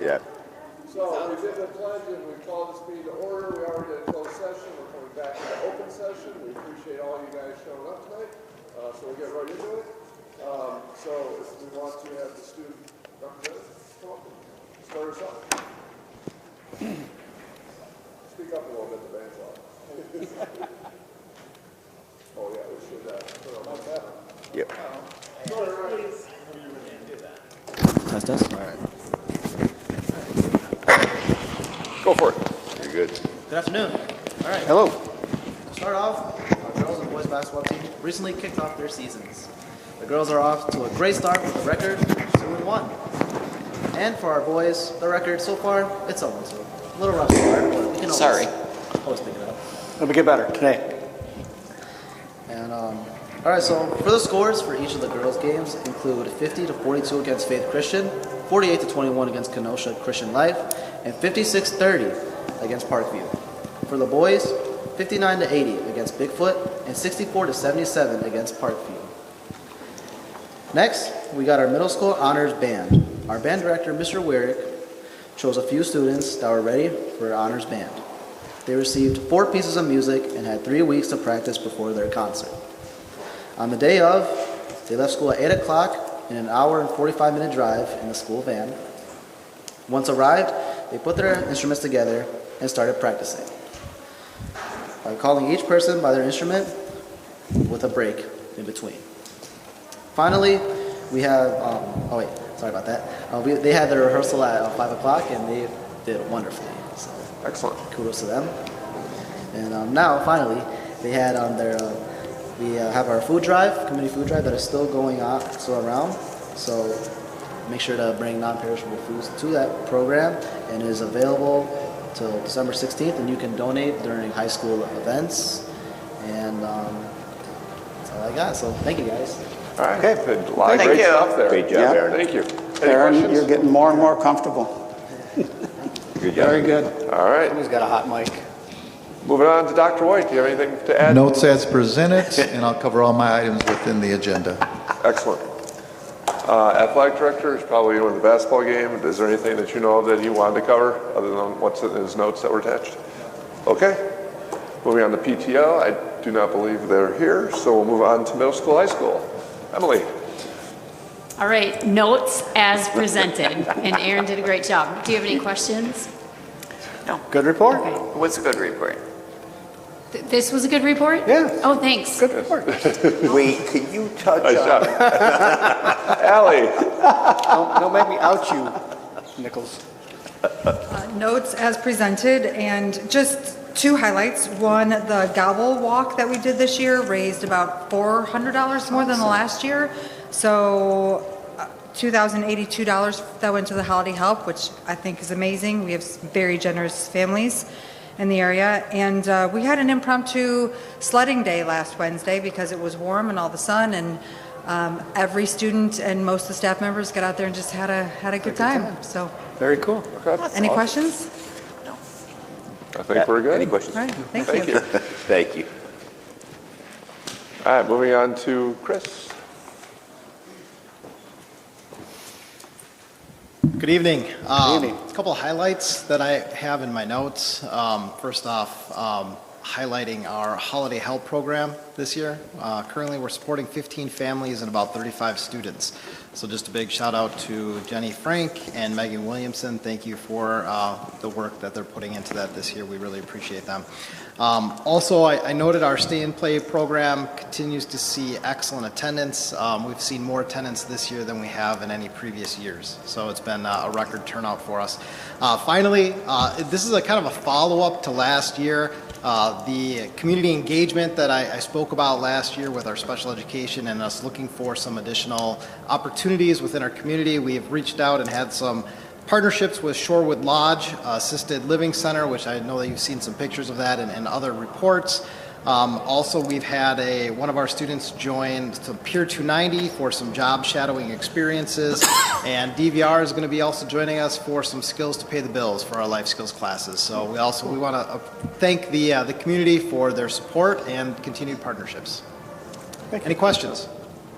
Yeah. So we did the pledge and we called this meeting to order. We already did a closed session. We're coming back into open session. We appreciate all you guys showing up tonight. So we'll get right into it. So if we want to have the student representative come up and start us off. Speak up a little bit, the band's off. Oh yeah, we should put on that. Yep. Test us. All right. Go for it. You're good. Good afternoon. All right. Hello. To start off, our girls and boys basketball team recently kicked off their seasons. The girls are off to a great start with a record 2-1. And for our boys, the record so far, it's 0-2. A little rough start, but we can always pick it up. Let me get better today. And all right, so for the scores for each of the girls' games include 50-42 against Faith Christian, 48-21 against Kenosha Christian Life, and 56-30 against Parkview. For the boys, 59-80 against Bigfoot, and 64-77 against Parkview. Next, we got our middle school honors band. Our band director, Mr. Wyrick, chose a few students that were ready for honors band. They received 4 pieces of music and had 3 weeks to practice before their concert. On the day of, they left school at 8 o'clock in an hour and 45-minute drive in the school van. Once arrived, they put their instruments together and started practicing by calling each person by their instrument with a break in between. Finally, we have, they had their rehearsal at 5 o'clock and they did wonderfully. So Excellent. kudos to them. And now, finally, they had we have our food drive, community food drive that is still going on, still around. So make sure to bring non-perishable foods to that program, and it is available till December 16th, and you can donate during high school events. And that's all I got. So thank you guys. All right. Okay. A lot of great stuff there. Great job, Yeah. Aaron. Thank you. Any Aaron, questions? you're getting more and more comfortable. Good job. Very good. All right. Somebody's got a hot mic. Moving on to Dr. White. Do you have anything to add? Notes as presented, and I'll cover all my items within the agenda. Excellent. Athletic director is probably doing the basketball game. Is there anything that you know of that he wanted to cover other than what's in his notes that were attached? Okay. Moving on to PTO. I do not believe they're here, so we'll move on to middle school, high school. Emily. All right, notes as presented, and Aaron did a great job. Do you have any questions? Good report. Okay. What's a good report? This was a good report? Yeah. Oh, thanks. Good report. Wait, could you touch Nice on? job. Allie. Don't make me out you, Nichols. Notes as presented, and just 2 highlights. One, the Gobble Walk that we did this year raised about $400 more than the last year. So $2,082 that went to the Holiday Help, which I think is amazing. We have very generous families in the area. And we had an impromptu sledding day last Wednesday because it was warm and all the sun, and every student and most of the staff members got out there and just had a good time. So, Very cool. Okay. any questions? I think we're good. Any questions? All right, thank Thank you. you. Thank you. All right, moving on to Chris. Good evening. evening. A couple of highlights that I have in my notes. First off, highlighting our Holiday Help program this year. Currently, we're supporting 15 families and about 35 students. So just a big shout out to Jenny Frank and Megan Williamson. Thank you for the work that they're putting into that this year. We really appreciate them. Also, I noted our Stay and Play program continues to see excellent attendance. We've seen more attendance this year than we have in any previous years. So it's been a record turnout for us. Finally, this is a kind of a follow-up to last year. The community engagement that I spoke about last year with our special education and us looking for some additional opportunities within our community. We have reached out and had some partnerships with Shorewood Lodge Assisted Living Center, which I know that you've seen some pictures of that and other reports. Also, we've had one of our students join some Peer 290 for some job shadowing experiences, and DVR is going to be also joining us for some skills to pay the bills for our life skills classes. So we want to thank the community for their support and continued partnerships. Any questions?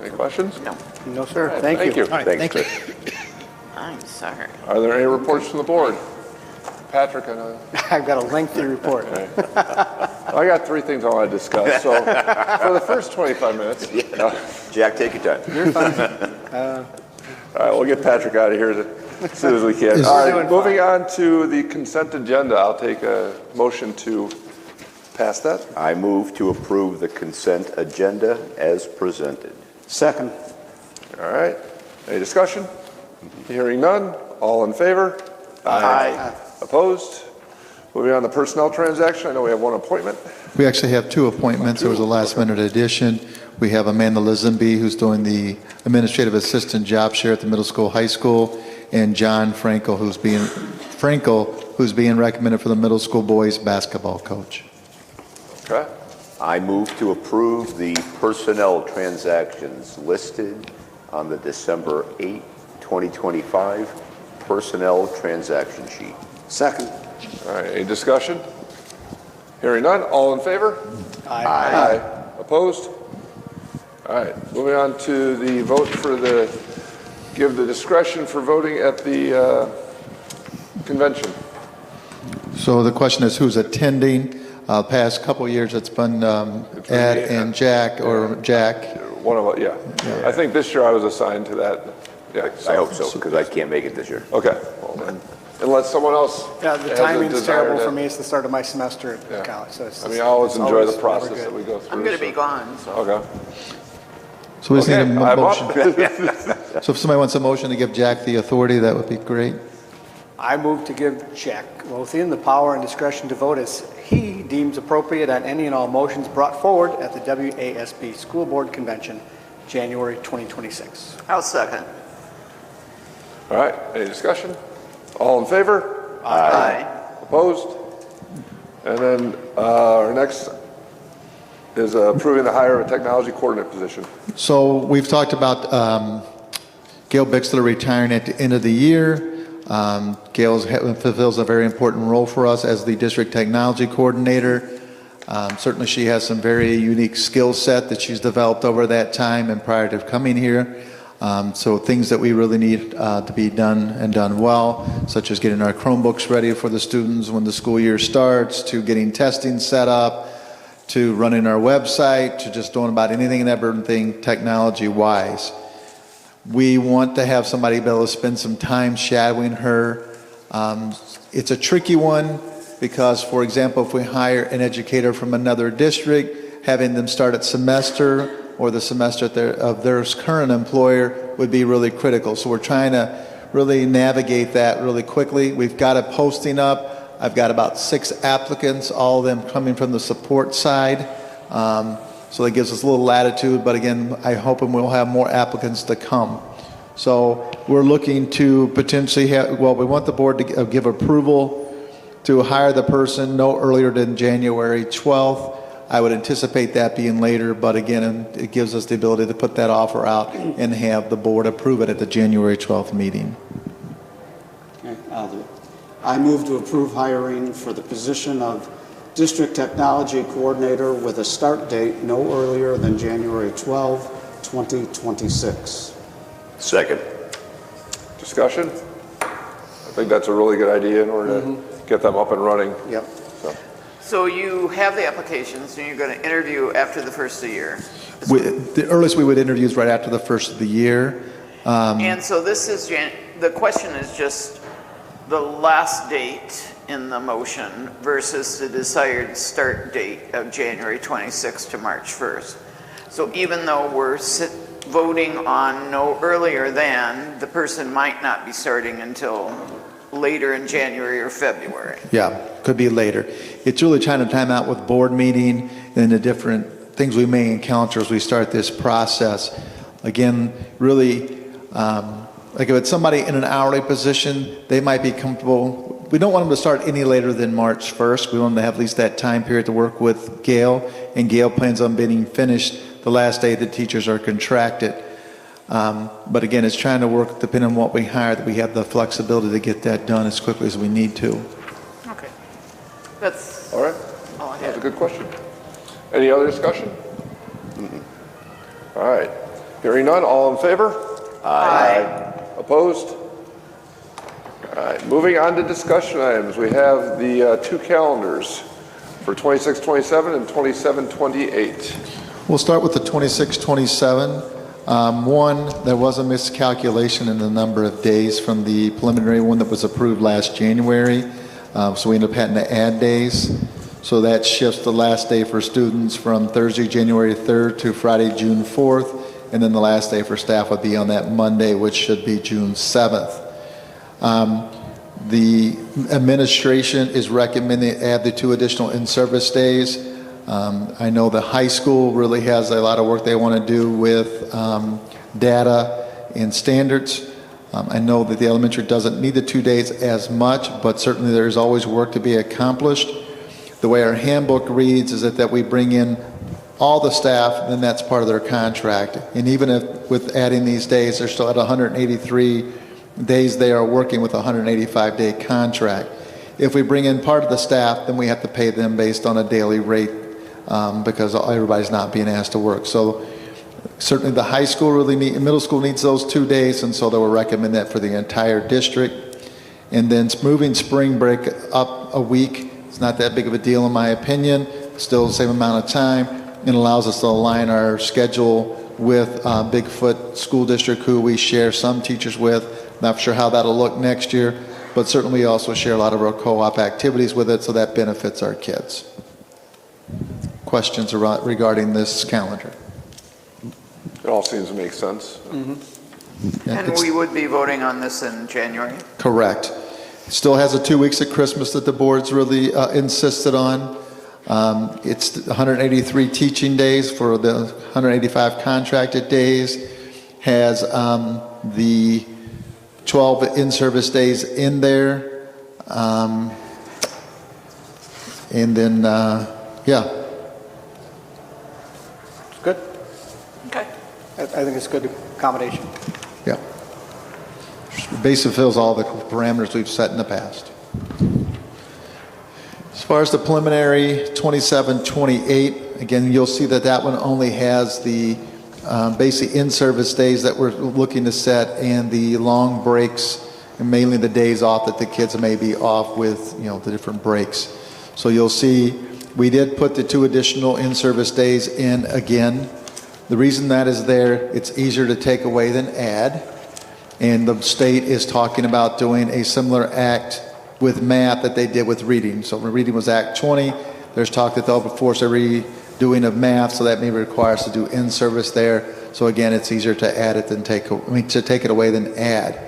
Any questions? No. No, sir. All right, Thank you. All right, Thanks, thank you. Chris. I'm sorry. Are there any reports from the board? Patrick, I know. I've got a lengthy report. I got 3 things I want to discuss. So for the first 25 minutes, Jack, take your time. You're fine. all right, we'll get Patrick out of here as soon as we can. Is- All We're right, doing moving on to the consent agenda. I'll take a motion to pass that. I move to approve the consent agenda as presented. Second. All right, any discussion? Hearing none, all in favor? Aye. Opposed? Moving on to personnel transaction, I know we have 1 appointment. We actually have 2 appointments. There was a last-minute addition. We have Amanda Lisenby, who's doing the administrative assistant job share at the middle school, high school, and John Frankel, who's being recommended for the middle school boys basketball coach. Okay, I move to approve the personnel transactions listed on the December 8, 2025 personnel transaction sheet. Second. all right, any discussion? Hearing none, all in favor? Aye. Opposed? All right, moving on to the vote for give the discretion for voting at the convention. So the question is, who's attending? Past couple of years, it's been Ed and Jack, or Jack. One of us, yeah. I think this year I was assigned to that. Yeah, I hope so, because I can't make it this year. Okay, well then, unless someone else Yeah, the has a timing's desire terrible to- for me. It's the start of my semester Yeah. at college. So it's I mean, I always enjoy the never process good. that we go through. I'm going to be so- gone, so. Okay. So we just need a Okay, I'm motion. up. So if somebody wants a motion to give Jack the authority, that would be great. I move to give Jack Lothian the power and discretion to vote as he deems appropriate on any and all motions brought forward at the WASB School Board Convention, January 2026. I'll second. All right, any discussion? All in favor? Aye. Opposed? And then our next is approving the hire of a technology coordinator position. So we've talked about Gail Bixler retiring at the end of the year. Gail fulfills a very important role for us as the district technology coordinator. Certainly she has some very unique skill set that she's developed over that time and prior to coming here. So things that we really need to be done and done well, such as getting our Chromebooks ready for the students when the school year starts, to getting testing set up, to running our website, to just doing about anything and everything technology-wise. We want to have somebody be able to spend some time shadowing her. It's a tricky one because, for example, if we hire an educator from another district, having them start at semester or the semester of their current employer would be really critical. So we're trying to really navigate that really quickly. We've got a posting up. I've got about 6 applicants, all of them coming from the support side. So that gives us a little latitude, but again, I hope we'll have more applicants to come. So we're looking to potentially have, well, we want the board to give approval to hire the person no earlier than January 12th. I would anticipate that being later, but again, it gives us the ability to put that offer out and have the board approve it at the January 12th meeting. Okay, I'll do it. I move to approve hiring for the position of District Technology Coordinator with a start date no earlier than January 12, 2026. Second. Discussion? I think that's a really good idea in order to get them up and running. Yep. So you have the applications and you're going to interview after the first of the year. The earliest we would interview is right after the first of the year. And so this is, the question is just the last date in the motion versus the desired start date of January 26th to March 1st. So even though we're voting on no earlier than, the person might not be starting until later in January or February. Yeah, could be later. It's really trying to time out with board meeting and the different things we may encounter as we start this process. Again, really, like if it's somebody in an hourly position, they might be comfortable. We don't want them to start any later than March 1st. We want them to have at least that time period to work with Gail, and Gail plans on being finished the last day the teachers are contracted. But again, it's trying to work, depending on what we hire, that we have the flexibility to get that done as quickly as we need to. Okay. That's All right, all I that's a had. good question. Any other discussion? All right, hearing none, all in favor? Aye. Opposed? All right, moving on to discussion items. We have the two calendars for 26-27 and 27-28. We'll start with the 26-27. One, there was a miscalculation in the number of days from the preliminary one that was approved last January. So we ended up having to add days. So that shifts the last day for students from Thursday, January 3rd to Friday, June 4th. And then the last day for staff would be on that Monday, which should be June 7th. The administration is recommending add the 2 additional in-service days. I know the high school really has a lot of work they want to do with data and standards. I know that the elementary doesn't need the 2 days as much, but certainly there's always work to be accomplished. The way our handbook reads is that we bring in all the staff, then that's part of their contract. And even if with adding these days, they're still at 183 days they are working with a 185-day contract. If we bring in part of the staff, then we have to pay them based on a daily rate because everybody's not being asked to work. So certainly the high school middle school needs those 2 days, and so they will recommend that for the entire district. And then moving spring break up a week, it's not that big of a deal in my opinion, still the same amount of time. It allows us to align our schedule with Bigfoot School District, who we share some teachers with. Not sure how that'll look next year, but certainly we also share a lot of our co-op activities with it, so that benefits our kids. Questions regarding this calendar? It all seems to make sense. Yeah, And we would be voting on this in January? Correct. Still has the 2 weeks at Christmas that the board's really insisted on. It's 183 teaching days for the 185 contracted days. Has the 12 in-service days in there. And then, yeah. It's good. Okay. I think it's good accommodation. Yeah. Basically fills all the parameters we've set in the past. As far as the preliminary 27-28, again, you'll see that that one only has the basic in-service days that we're looking to set and the long breaks, and mainly the days off that the kids may be off with, the different breaks. So you'll see we did put the 2 additional in-service days in again. The reason that is there, it's easier to take away than add. And the state is talking about doing a similar act with math that they did with reading. So when reading was Act 20, there's talk that they'll force a redoing of math, so that may require us to do in-service there. So again, it's easier to add it than take it away than add.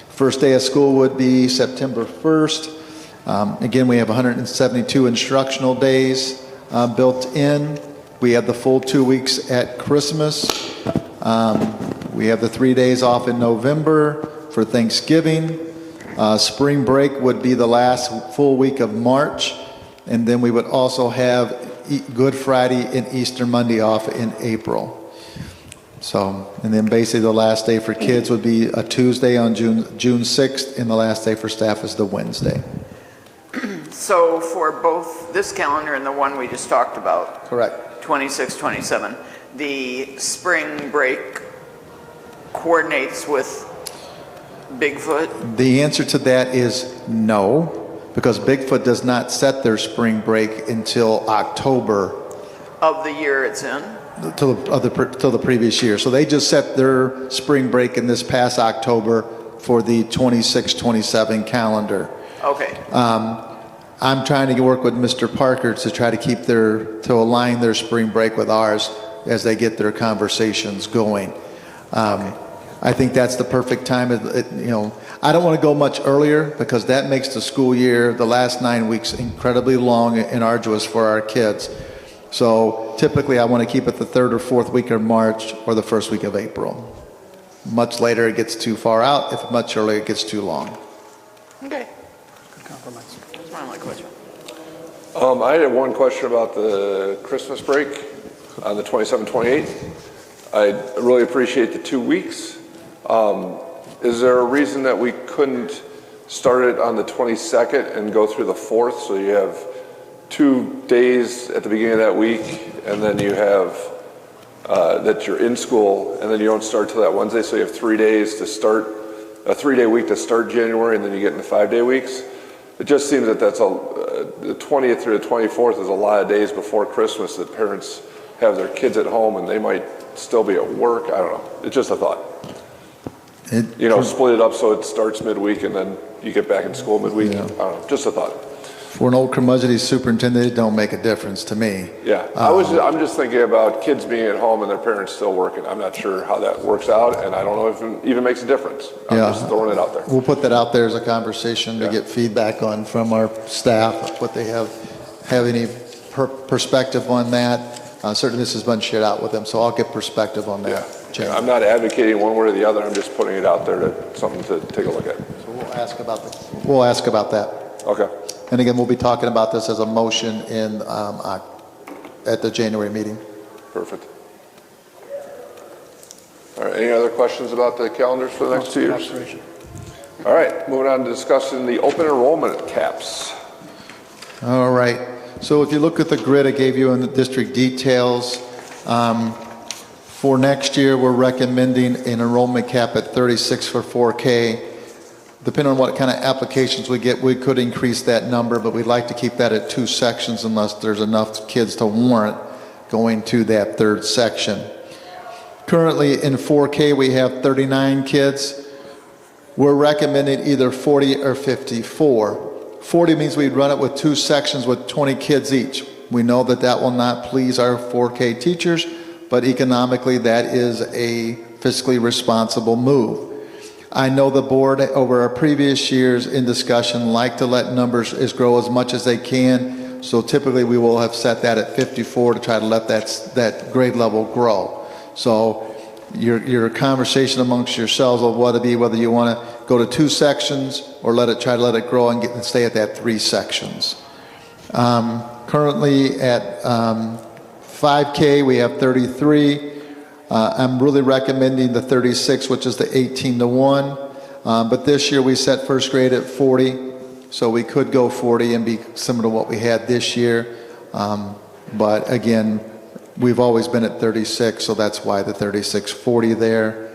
First day of school would be September 1st. Again, we have 172 instructional days built in. We have the full 2 weeks at Christmas. We have the 3 days off in November for Thanksgiving. Spring break would be the last full week of March. And then we would also have Good Friday and Easter Monday off in April. So, and then basically the last day for kids would be a Tuesday on June 6th, and the last day for staff is the Wednesday. So for both this calendar and the one we just talked about, Correct. 26, 27, the spring break coordinates with Bigfoot? The answer to that is no, because Bigfoot does not set their spring break until October Of the year it's in? till the previous year. So they just set their spring break in this past October for the 26-27 calendar. Okay. I'm trying to work with Mr. Parker to try to to align their spring break with ours as they get their conversations going. I think that's the perfect time. I don't want to go much earlier because that makes the school year, the last 9 weeks, incredibly long and arduous for our kids. So typically I want to keep it the 3rd or 4th week of March or the 1st week of April. Much later it gets too far out. If much earlier it gets too long. Okay. Good compromise. That's my only question. I had one question about the Christmas break on the 27-28. I really appreciate the 2 weeks. Is there a reason that we couldn't start it on the 22nd and go through the 4th, so you have 2 days at the beginning of that week, and then you have that you're in school, and then you don't start till that Wednesday, so you have 3 days to start a 3-day week to start January and then you get into 5-day weeks. It just seems that the 20th through the 24th is a lot of days before Christmas that parents have their kids at home and they might still be at work. I don't know. It's just a thought. Split it up so it starts midweek and then you get back in school midweek. Yeah. I don't know. Just a thought. For an old curmudgeonly superintendent, it don't make a difference to me. Yeah, I'm just thinking about kids being at home and their parents still working. I'm not sure how that works out, and I don't know if it even makes a difference. I'm just throwing it out there. We'll put that out there as a conversation to get feedback on from our staff, what they have any perspective on that. Certainly this has been shared out with them, so I'll get perspective on that. Yeah. I'm not advocating one way or the other. I'm just putting it out there to something to take a look at. So we'll ask about that. Okay. And again, we'll be talking about this as a motion at the January meeting. Perfect. All right, any other questions about the calendars for the next 2 years? All right, moving on to discussing the open enrollment caps. All right. So if you look at the grid I gave you in the district details, for next year, we're recommending an enrollment cap at 36 for 4K. Depending on what kind of applications we get, we could increase that number, but we'd like to keep that at 2 sections unless there's enough kids to warrant going to that 3rd section. Currently in 4K, we have 39 kids. We're recommending either 40 or 54. 40 means we'd run it with 2 sections with 20 kids each. We know that that will not please our 4K teachers, but economically that is a fiscally responsible move. I know the board over our previous years in discussion like to let numbers grow as much as they can. So typically we will have set that at 54 to try to let that grade level grow. So your conversation amongst yourselves will what to be whether you want to go to 2 sections or try to let it grow and stay at that 3 sections. Currently at 5K we have 33. I'm really recommending the 36, which is the 18-to-1. But this year we set first grade at 40, so we could go 40 and be similar to what we had this year. But again, we've always been at 36, so that's why the 36-40 there.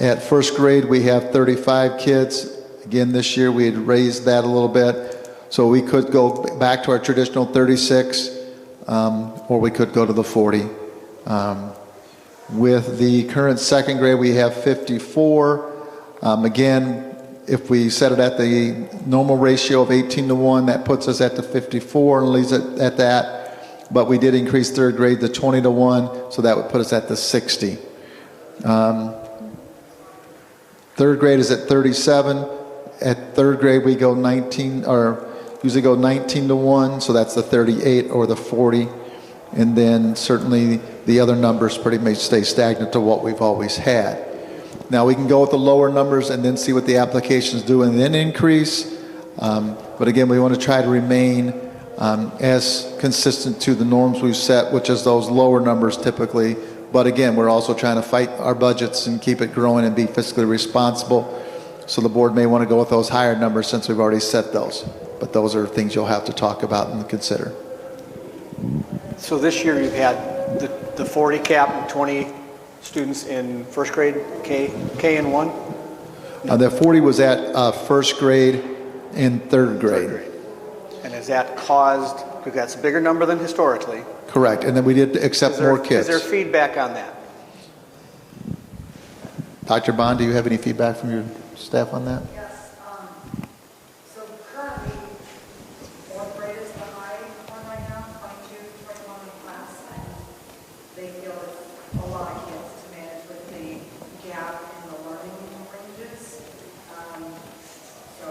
At first grade we have 35 kids. Again, this year we had raised that a little bit, so we could go back to our traditional 36, or we could go to the 40. With the current 2nd grade, we have 54. Again, if we set it at the normal ratio of 18-to-1, that puts us at the 54 and leaves it at that. But we did increase 3rd grade to 20-to-1, so that would put us at the 60. 3rd grade is at 37. At 3rd grade, we go usually go 19-to-1, so that's the 38 or the 40. And then certainly the other numbers pretty much stay stagnant to what we've always had. Now we can go with the lower numbers and then see what the applications do and then increase. But again, we want to try to remain as consistent to the norms we've set, which is those lower numbers typically. But again, we're also trying to fight our budgets and keep it growing and be fiscally responsible. So the board may want to go with those higher numbers since we've already set those. But those are things you'll have to talk about and consider. So this year you've had the 40 cap and 20 students in 1st grade, K and 1? The 40 was at 1st grade and 3rd grade. And has that caused, because that's a bigger number than historically. Correct, and then we did accept more kids. Is there feedback on that? Dr. Bond, do you have any feedback from your staff on that? Yes. So currently, 4th grade is the high one right now, 22, 21 in class, and they feel it's a lot of kids to manage with the gap in the learning ranges. So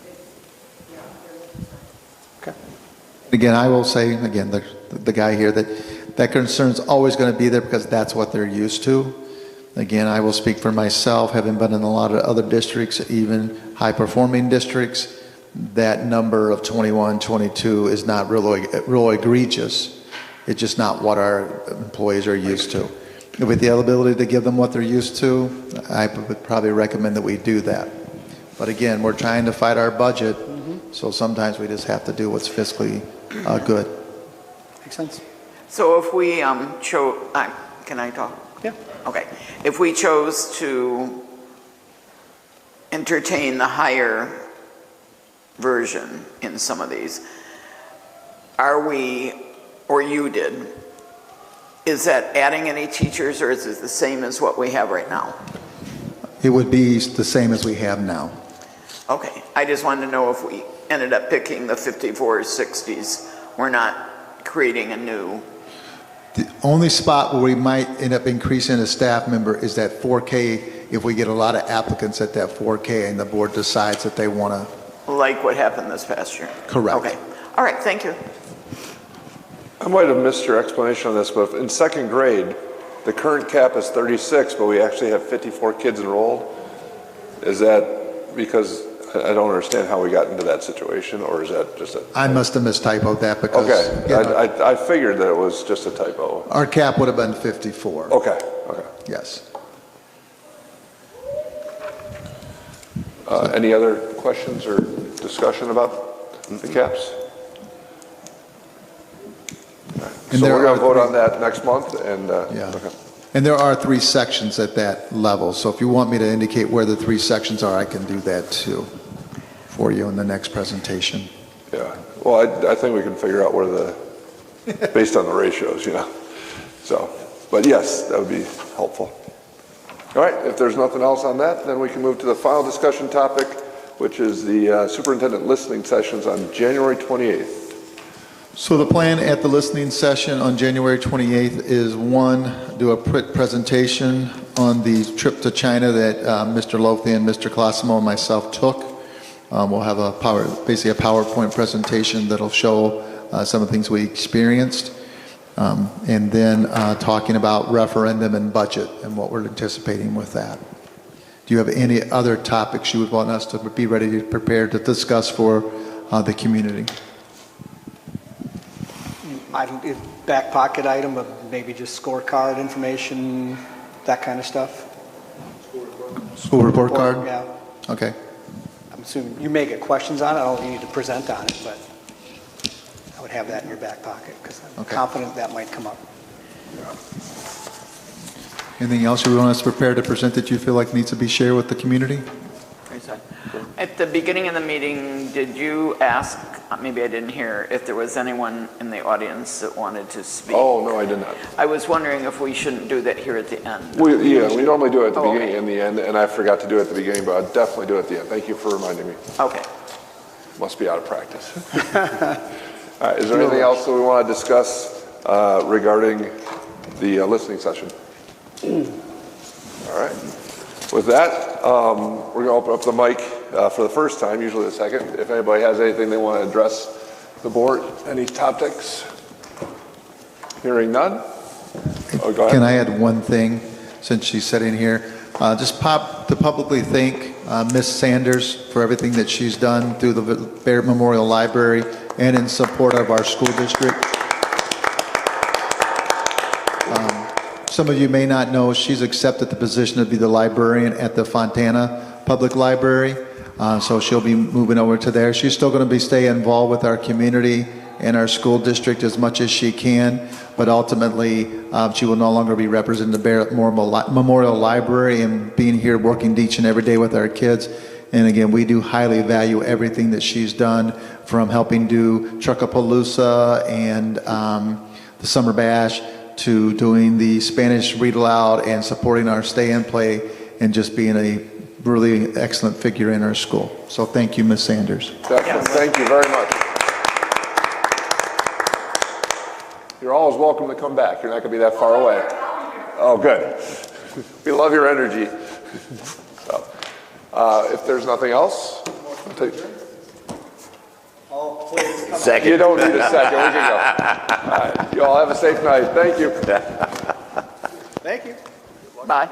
it's, yeah, there's concern. Okay. Again, I will say, again, the guy here, that concern's always going to be there because that's what they're used to. Again, I will speak for myself, having been in a lot of other districts, even high-performing districts, that number of 21, 22 is not really egregious. It's just not what our employees are used to. With the ability to give them what they're used to, I would probably recommend that we do that. But again, we're trying to fight our budget, so sometimes we just have to do what's fiscally good. Makes sense. So if we chose, can I talk? Yeah. Okay. If we chose to entertain the higher version in some of these. Are we, or you did, is that adding any teachers, or is it the same as what we have right now? It would be the same as we have now. Okay, I just wanted to know if we ended up picking the 54s, 60s, we're not creating a new. The only spot where we might end up increasing a staff member is that 4K, if we get a lot of applicants at that 4K and the board decides that they want to. Like what happened this past year? Correct. Okay, all right, thank you. I might have missed your explanation on this, but in second grade, the current cap is 36, but we actually have 54 kids enrolled. Is that because, I don't understand how we got into that situation, or is that just a? I must have mistypoed that because. Okay, you know, I figured that it was just a typo. our cap would have been 54. Okay, okay. Yes. Any other questions or discussion about the caps? And So there we're going to are vote on that next month, and, Yeah. okay. And there are 3 sections at that level, so if you want me to indicate where the 3 sections are, I can do that too for you in the next presentation. Yeah, well, I think we can figure out where based on the ratios, So, but yes, that would be helpful. All right, if there's nothing else on that, then we can move to the final discussion topic, which is the superintendent listening sessions on January 28th. So the plan at the listening session on January 28th is, 1, do a presentation on the trip to China that Mr. Lothian, Mr. Colosimo, and myself took. We'll have basically a PowerPoint presentation that'll show some of the things we experienced. And then talking about referendum and budget and what we're anticipating with that. Do you have any other topics you would want us to be ready to prepare to discuss for the community? Back pocket item of maybe just scorecard information, that kind of stuff? School report card? Yeah. Okay. I'm assuming you may get questions on it. I don't know if you need to present on it, but I would have that in your back pocket because I'm confident that might come up. Anything else you want us to prepare to present that you feel like needs to be shared with the community? At the beginning of the meeting, did you ask, maybe I didn't hear, if there was anyone in the audience that wanted to speak? Oh, no, I did not. I was wondering if we shouldn't do that here at the end. We normally do it at the beginning Okay. and the end, and I forgot to do it at the beginning, but I'll definitely do it at the end. Thank you for reminding me. Okay. Must be out of practice. All right, is there anything else that we want to discuss regarding the listening session? All right. With that, we're going to open up the mic for the first time, usually the second. If anybody has anything they want to address the board, any topics? Hearing none? Oh, go ahead. Can I add one thing since she's sitting here? Just to publicly thank Miss Sanders for everything that she's done through the Barrett Memorial Library and in support of our school district. Some of you may not know she's accepted the position to be the librarian at the Fontana Public Library. So she'll be moving over to there. She's still going to stay involved with our community and our school district as much as she can, but ultimately she will no longer be representing the Barrett Memorial Library and being here working each and every day with our kids. And again, we do highly value everything that she's done, from helping do Truckapalooza and the Summer Bash to doing the Spanish read aloud and supporting our stay and play and just being a really excellent figure in our school. So thank you, Ms. Sanders. Excellent. Thank you very much. You're always welcome to come back. You're not going to be that far away. Oh, good. We love your energy. So, if there's nothing else, I'll take. Second. You don't need a second. We can go. All right. You all have a safe night. Thank you. Thank you. Bye.